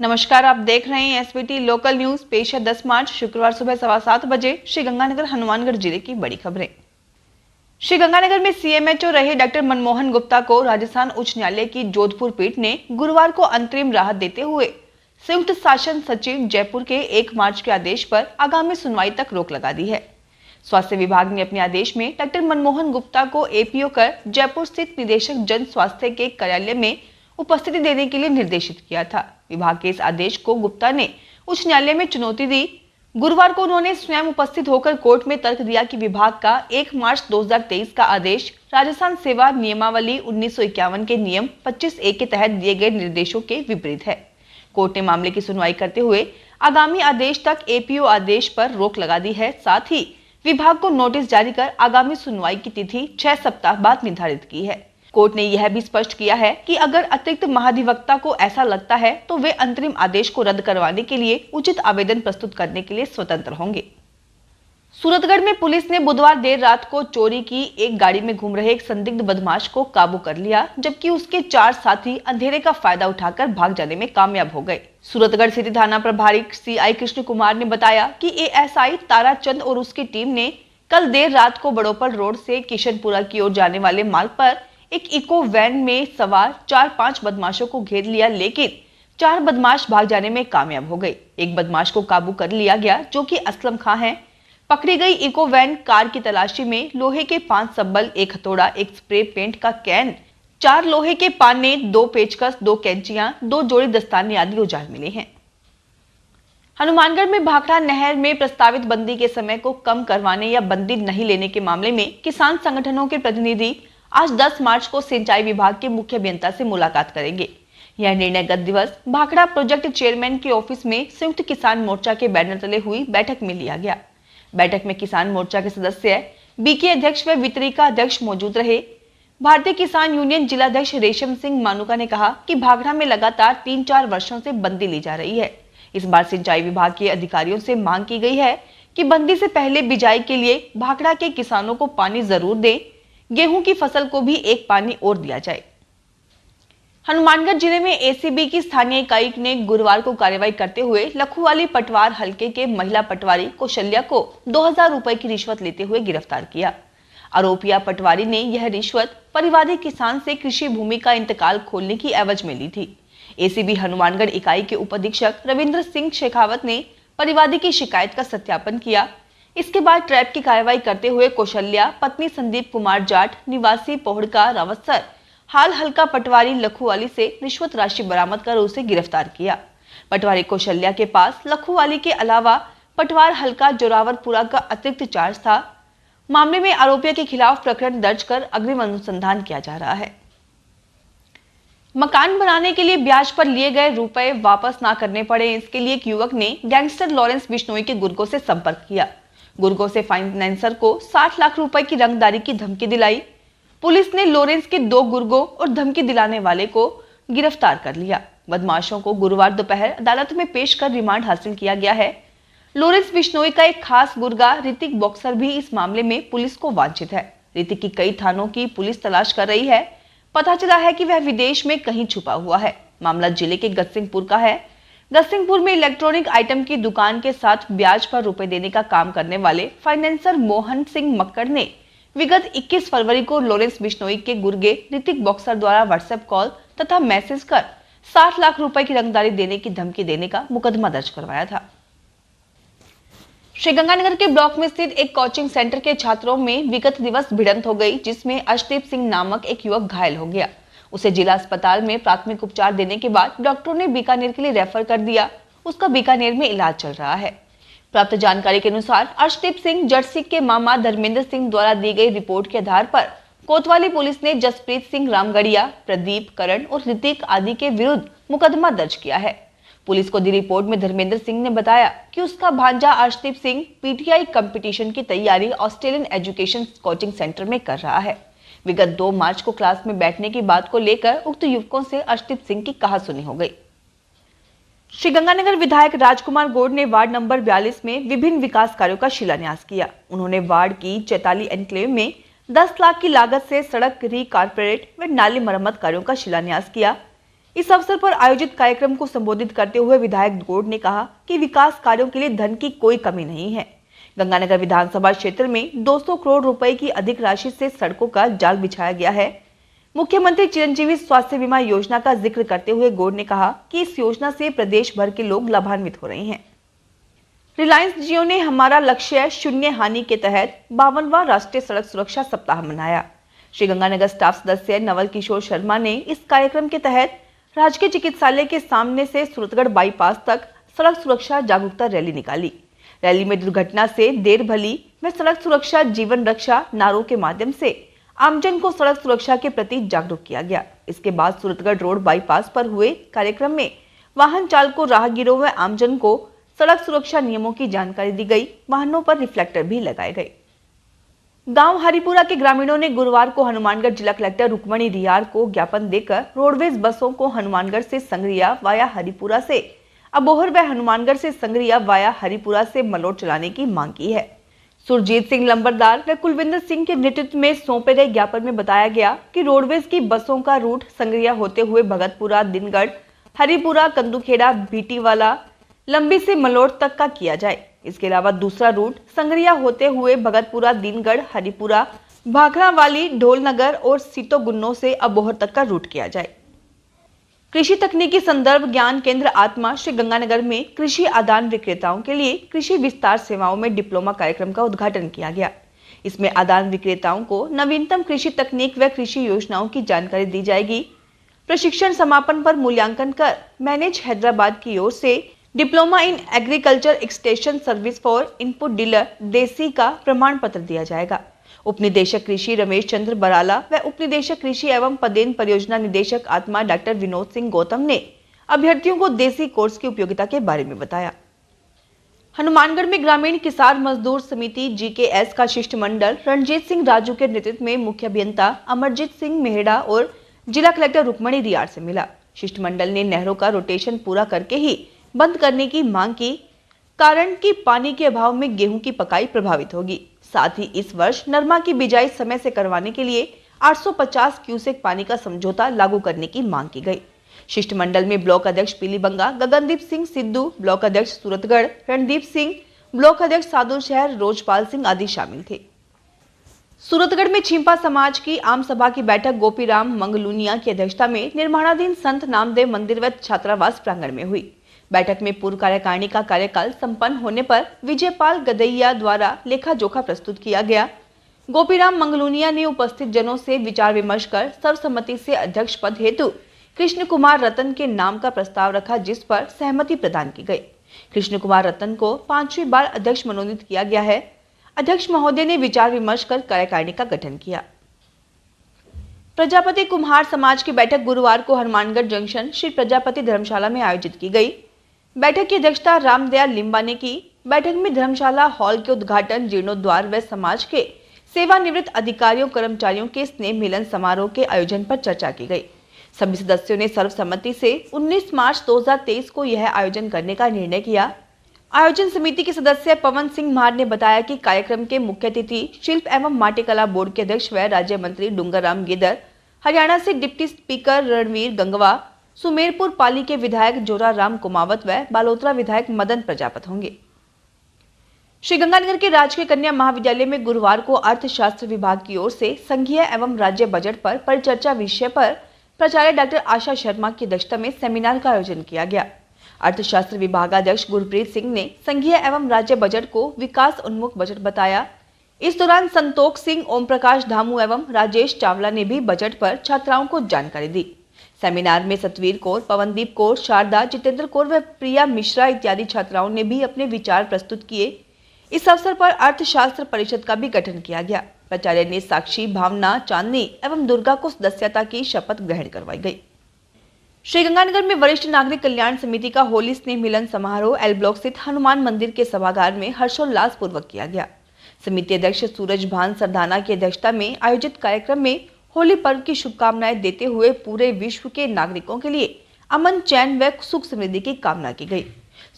नमस्कार, आप देख रहे हैं एसबीटी लोकल न्यूज। पेश है 10 मार्च शुक्रवार सुबह 7:15 बजे श्रीगंगानगर हनुमानगढ़ जिले की बड़ी खबरें। श्रीगंगानगर में सीएमएचओ रहे डॉक्टर मनमोहन गुप्ता को राजस्थान उच्च न्यायालय की जोधपुर पीठ ने गुरुवार को अंतरिम राहत देते हुए संयुक्त शासन सचिव जयपुर के 1 मार्च के आदेश पर आगामी सुनवाई तक रोक लगा दी है। स्वास्थ्य विभाग ने अपने आदेश में डॉक्टर मनमोहन गुप्ता को एपीओ कर जयपुर स्थित निदेशक जन स्वास्थ्य के कार्यालय में उपस्थिति देने के लिए निर्देशित किया था। विभाग के इस आदेश को गुप्ता ने उच्च न्यायालय में चुनौती दी। गुरुवार को उन्होंने स्वयं उपस्थित होकर कोर्ट में तर्क दिया कि विभाग का 1 मार्च 2023 का आदेश राजस्थान सेवा नियमावली 1951 के नियम 25A के तहत दिए गए निर्देशों के विपरीत है। कोर्ट ने मामले की सुनवाई करते हुए आगामी आदेश तक एपीओ आदेश पर रोक लगा दी है। साथ ही विभाग को नोटिस जारी कर आगामी सुनवाई की तिथि 6 सप्ताह बाद निर्धारित की है। कोर्ट ने यह भी स्पष्ट किया है कि अगर अतिरिक्त महाधिवक्ता को ऐसा लगता है तो वे अंतरिम आदेश को रद्द करवाने के लिए उचित आवेदन प्रस्तुत करने के लिए स्वतंत्र होंगे। सूरतगढ़ में पुलिस ने बुधवार देर रात को चोरी की एक गाड़ी में घूम रहे एक संदिग्ध बदमाश को काबू कर लिया, जबकि उसके 4 साथी अंधेरे का फायदा उठाकर भाग जाने में कामयाब हो गए। सूरतगढ़ सिटी थाना प्रभारी सीआई कृष्ण कुमार ने बताया कि एएसआई ताराचंद और उसकी टीम ने कल देर रात को बड़ोपल रोड से किशनपुरा की ओर जाने वाले मार्ग पर एक इको वैन में सवार 4-5 बदमाशों को घेर लिया, लेकिन 4 बदमाश भाग जाने में कामयाब हो गए। एक बदमाश को काबू कर लिया गया जो कि असलम खां है। पकड़ी गई इको वैन कार की तलाशी में लोहे के 5 सब्बल, 1 हथौड़ा, 1 स्प्रे पेंट का कैन, 4 लोहे के पाने, 2 पेचकस, 2 कैंचियां, 2 जोड़ी दस्ताने आदि औजार मिले हैं। हनुमानगढ़ में भाखड़ा नहर में प्रस्तावित बंदी के समय को कम करवाने या बंदी नहीं लेने के मामले में किसान संगठनों के प्रतिनिधि आज 10 मार्च को सिंचाई विभाग के मुख्य अभियंता से मुलाकात करेंगे। यह निर्णय गत दिवस भाखड़ा प्रोजेक्ट चेयरमैन के ऑफिस में संयुक्त किसान मोर्चा के बैनर तले हुई बैठक में लिया गया। बैठक में किसान मोर्चा के सदस्य बीके अध्यक्ष व वितरिका अध्यक्ष मौजूद रहे। भारतीय किसान यूनियन जिलाध्यक्ष रेशम सिंह मानुका ने कहा कि भाखड़ा में लगातार 3-4 वर्षों से बंदी ली जा रही है। इस बार सिंचाई विभाग के अधिकारियों से मांग की गई है कि बंदी से पहले बिजाई के लिए भाखड़ा के किसानों को पानी जरूर दें। गेहूं की फसल को भी एक पानी और दिया जाए। हनुमानगढ़ जिले में एसीबी की स्थानीय इकाई ने गुरुवार को कार्रवाई करते हुए लखुवाली पटवार हलके के महिला पटवारी कौशल्या को 2000 रुपए की रिश्वत लेते हुए गिरफ्तार किया। आरोपिया पटवारी ने यह रिश्वत परिवादी किसान से कृषि भूमि का इंतकाल खोलने की एवज में ली थी। एसीबी हनुमानगढ़ इकाई के उप अधीक्षक रविंद्र सिंह शेखावत ने परिवादी की शिकायत का सत्यापन किया। इसके बाद ट्रैप की कार्रवाई करते हुए कौशल्या पत्नी संदीप कुमार जाट निवासी पोहड़का रावतसर हाल हल्का पटवारी लखुवाली से रिश्वत राशि बरामद कर उसे गिरफ्तार किया। पटवारी कौशल्या के पास लखुवाली के अलावा पटवार हल्का जोरावरपुरा का अतिरिक्त चार्ज था। मामले में आरोपियों के खिलाफ प्रकरण दर्ज कर अग्रिम अनुसंधान किया जा रहा है। मकान बनाने के लिए ब्याज पर लिए गए रुपए वापस ना करने पड़े, इसके लिए एक युवक ने गैंगस्टर लॉरेंस बिश्नोई के गुर्गों से संपर्क किया। गुर्गों से फाइनेंसर को 60 लाख रुपए की रंगदारी की धमकी दिलाई। पुलिस ने लॉरेंस के 2 गुर्गों और धमकी दिलाने वाले को गिरफ्तार कर लिया। बदमाशों को गुरुवार दोपहर अदालत में पेश कर रिमांड हासिल किया गया है। लॉरेंस बिश्नोई का एक खास गुर्गा ऋतिक बॉक्सर भी इस मामले में पुलिस को वांछित है। ऋतिक की कई थानों की पुलिस तलाश कर रही है। पता चला है कि वह विदेश में कहीं छुपा हुआ है। मामला जिले के गतसिंहपुर का है। गतसिंहपुर में इलेक्ट्रॉनिक आइटम की दुकान के साथ ब्याज पर रुपए देने का काम करने वाले फाइनेंसर मोहन सिंह मक्कड़ ने विगत 21 फरवरी को लॉरेंस बिश्नोई के गुर्गे ऋतिक बॉक्सर द्वारा व्हाट्सएप कॉल तथा मैसेज कर 60 लाख रुपए की रंगदारी देने की धमकी देने का मुकदमा दर्ज करवाया था। श्रीगंगानगर के ब्लॉक में स्थित एक कोचिंग सेंटर के छात्रों में विगत दिवस भिड़ंत हो गई, जिसमें अर्शदीप सिंह नामक एक युवक घायल हो गया। उसे जिला अस्पताल में प्राथमिक उपचार देने के बाद डॉक्टरों ने बीकानेर के लिए रेफर कर दिया। उसका बीकानेर में इलाज चल रहा है। प्राप्त जानकारी के अनुसार अर्शदीप सिंह जर्सी के मामा धर्मेंद्र सिंह द्वारा दी गई रिपोर्ट के आधार पर कोतवाली पुलिस ने जसप्रीत सिंह रामगढ़िया, प्रदीप, करण और ऋतिक आदि के विरुद्ध मुकदमा दर्ज किया है। पुलिस को दी रिपोर्ट में धर्मेंद्र सिंह ने बताया कि उसका भांजा अर्शदीप सिंह पीटीआई कंपटीशन की तैयारी ऑस्ट्रेलियन एजुकेशन कोचिंग सेंटर में कर रहा है। विगत 2 मार्च को क्लास में बैठने की बात को लेकर उक्त युवकों से अर्शदीप सिंह की कहासुनी हो गई। श्रीगंगानगर विधायक राजकुमार गौड़ ने वार्ड नंबर 42 में विभिन्न विकास कार्यों का शिलान्यास किया। उन्होंने वार्ड की चैताली एनक्लेव में 10 लाख की लागत से सड़क री कारपोरेट व नाली मरम्मत कार्यों का शिलान्यास किया। इस अवसर पर आयोजित कार्यक्रम को संबोधित करते हुए विधायक गौड़ ने कहा कि विकास कार्यों के लिए धन की कोई कमी नहीं है। गंगानगर विधानसभा क्षेत्र में 200 करोड़ रुपए की अधिक राशि से सड़कों का जाल बिछाया गया है। मुख्यमंत्री चिरंजीवी स्वास्थ्य बीमा योजना का जिक्र करते हुए गौड़ ने कहा कि इस योजना से प्रदेश भर के लोग लाभान्वित हो रहे हैं। रिलायंस जियो ने हमारा लक्ष्य शून्य हानि के तहत 52वां राष्ट्रीय सड़क सुरक्षा सप्ताह मनाया। श्रीगंगानगर स्टाफ सदस्य नवल किशोर शर्मा ने इस कार्यक्रम के तहत राजकीय चिकित्सालय के सामने से सूरतगढ़ बाईपास तक सड़क सुरक्षा जागरूकता रैली निकाली। रैली में दुर्घटना से देर भली व सड़क सुरक्षा जीवन रक्षा नारों के माध्यम से आमजन को सड़क सुरक्षा के प्रति जागरूक किया गया। इसके बाद सूरतगढ़ रोड बाईपास पर हुए कार्यक्रम में वाहन चालकों, राहगीरों व आमजन को सड़क सुरक्षा नियमों की जानकारी दी गई। वाहनों पर रिफ्लेक्टर भी लगाए गए। गांव हरिपुरा के ग्रामीणों ने गुरुवार को हनुमानगढ़ जिला कलेक्टर रुक्मणी रियार को ज्ञापन देकर रोडवेज बसों को हनुमानगढ़ से संगरिया वाया हरिपुरा से अबोहर व हनुमानगढ़ से संगरिया वाया हरिपुरा से मलोट चलाने की मांग की है। सुरजीत सिंह लंबरदार व कुलविंदर सिंह के नेतृत्व में सौंपे गए ज्ञापन में बताया गया कि रोडवेज की बसों का रूट संगरिया होते हुए भगतपुरा, दिनगढ़, हरिपुरा, कंदुखेड़ा, भीटीवाला, लंबी से मलोट तक का किया जाए। इसके अलावा दूसरा रूट संगरिया होते हुए भगतपुरा, दीनगढ़, हरिपुरा, भाखड़ावाली, ढोलनगर और सीतोगुन्नो से अबोहर तक का रूट किया जाए। कृषि तकनीकी संदर्भ ज्ञान केंद्र आत्मा श्री गंगानगर में कृषि आदान विक्रेताओं के लिए कृषि विस्तार सेवाओं में डिप्लोमा कार्यक्रम का उद्घाटन किया गया। इसमें आदान विक्रेताओं को नवीनतम कृषि तकनीक व कृषि योजनाओं की जानकारी दी जाएगी। प्रशिक्षण समापन पर मूल्यांकन कर मैनेज हैदराबाद की ओर से diploma in agriculture extension service for input dealer देसी का प्रमाण पत्र दिया जाएगा। उपनिदेशक कृषि रमेश चंद्र बराला व उपनिदेशक कृषि एवं पदेन परियोजना निदेशक आत्मा डॉक्टर विनोद सिंह गौतम ने अभ्यर्थियों को देसी कोर्स की उपयोगिता के बारे में बताया। हनुमानगढ़ में ग्रामीण किसान मजदूर समिति GKS का शिष्टमंडल रणजीत सिंह राजू के नेतृत्व में मुख्य अभियंता अमरजीत सिंह मेहड़ा और जिला कलेक्टर रुक्मणी रियार से मिला। शिष्टमंडल ने नहरों का रोटेशन पूरा करके ही बंद करने की मांग की, कारण कि पानी के अभाव में गेहूं की पकाई प्रभावित होगी। साथ ही इस वर्ष नरमा की बिजाई समय से करवाने के लिए 850 क्यूसेक पानी का समझौता लागू करने की मांग की गई। शिष्टमंडल में ब्लॉक अध्यक्ष पीलीबंगा गगनदीप सिंह सिद्धू, ब्लॉक अध्यक्ष सूरतगढ़ रणदीप सिंह, ब्लॉक अध्यक्ष सादुल शहर रोजपाल सिंह आदि शामिल थे। सूरतगढ़ में छिंपा समाज की आम सभा की बैठक गोपीराम मंगलूनिया की अध्यक्षता में निर्माणाधीन संत नामदेव मंदिर व छात्रावास प्रांगण में हुई। बैठक में पूर्व कार्यकारिणी का कार्यकाल संपन्न होने पर विजयपाल गदैया द्वारा लेखा जोखा प्रस्तुत किया गया। गोपीराम मंगलूनिया ने उपस्थित जनों से विचार विमर्श कर सर्वसम्मति से अध्यक्ष पद हेतु कृष्ण कुमार रतन के नाम का प्रस्ताव रखा, जिस पर सहमति प्रदान की गई। कृष्ण कुमार रतन को 5वीं बार अध्यक्ष मनोनीत किया गया है। अध्यक्ष महोदय ने विचार विमर्श कर कार्यकारिणी का गठन किया। प्रजापति कुम्हार समाज की बैठक गुरुवार को हनुमानगढ़ जंक्शन श्री प्रजापति धर्मशाला में आयोजित की गई। बैठक की अध्यक्षता रामदयाल लिम्बा ने की। बैठक में धर्मशाला हॉल के उद्घाटन, जीर्णोद्वार व समाज के सेवानिवृत्त अधिकारियों कर्मचारियों के स्नेह मिलन समारोह के आयोजन पर चर्चा की गई। सभी सदस्यों ने सर्वसम्मति से 19 मार्च 2023 को यह आयोजन करने का निर्णय किया। आयोजन समिति के सदस्य पवन सिंह मार ने बताया कि कार्यक्रम के मुख्य अतिथि शिल्प एवं माटीकला बोर्ड के अध्यक्ष व राज्य मंत्री डूंगरराम गेदर, हरियाणा से डिप्टी स्पीकर रणवीर गंगवा, सुमेरपुर पाली के विधायक जोराराम कुमावत व बालोतरा विधायक मदन प्रजापत होंगे। श्रीगंगानगर के राजकीय कन्या महाविद्यालय में गुरुवार को अर्थशास्त्र विभाग की ओर से संघीय एवं राज्य बजट पर परिचर्चा विषय पर प्राचार्य डॉक्टर आशा शर्मा की अध्यक्षता में सेमिनार का आयोजन किया गया। अर्थशास्त्र विभागाध्यक्ष गुरप्रीत सिंह ने संघीय एवं राज्य बजट को विकास उन्मुख बजट बताया। इस दौरान संतोख सिंह, ओम प्रकाश धामू एवं राजेश चावला ने भी बजट पर छात्राओं को जानकारी दी। सेमिनार में सतवीर कौर, पवनदीप कौर, शारदा, जितेंद्र कौर व प्रिया मिश्रा इत्यादि छात्राओं ने भी अपने विचार प्रस्तुत किए। इस अवसर पर अर्थशास्त्र परिषद का भी गठन किया गया। प्राचार्य ने साक्षी, भावना, चांदनी एवं दुर्गा को सदस्यता की शपथ ग्रहण करवाई गई। श्रीगंगानगर में वरिष्ठ नागरिक कल्याण समिति का होली स्नेह मिलन समारोह एल ब्लॉक स्थित हनुमान मंदिर के सभागार में हर्षोल्लास पूर्वक किया गया। समिति अध्यक्ष सूरज भान सरदाना की अध्यक्षता में आयोजित कार्यक्रम में होली पर्व की शुभकामनाएं देते हुए पूरे विश्व के नागरिकों के लिए अमन, चैन व सुख समृद्धि की कामना की गई।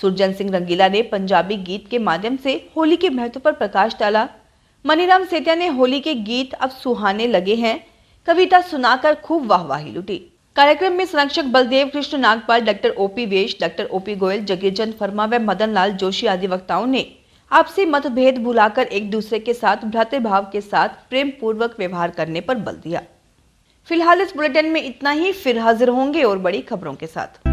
सुरजन सिंह रंगीला ने पंजाबी गीत के माध्यम से होली के महत्व पर प्रकाश डाला। मनीराम सेतिया ने होली के गीत अब सुहाने लगे हैं कविता सुनाकर खूब वाहवाही लुटी। कार्यक्रम में संरक्षक बलदेव कृष्ण नागपाल, डॉक्टर ओपी वेश, डॉक्टर ओपी गोयल, जगीरचंद फर्मा व मदन लाल जोशी आदि वक्ताओं ने आपसी मतभेद भुलाकर एक दूसरे के साथ भ्रातृभाव के साथ प्रेम पूर्वक व्यवहार करने पर बल दिया। फिलहाल इस बुलेटिन में इतना ही, फिर हाजिर होंगे और बड़ी खबरों के साथ।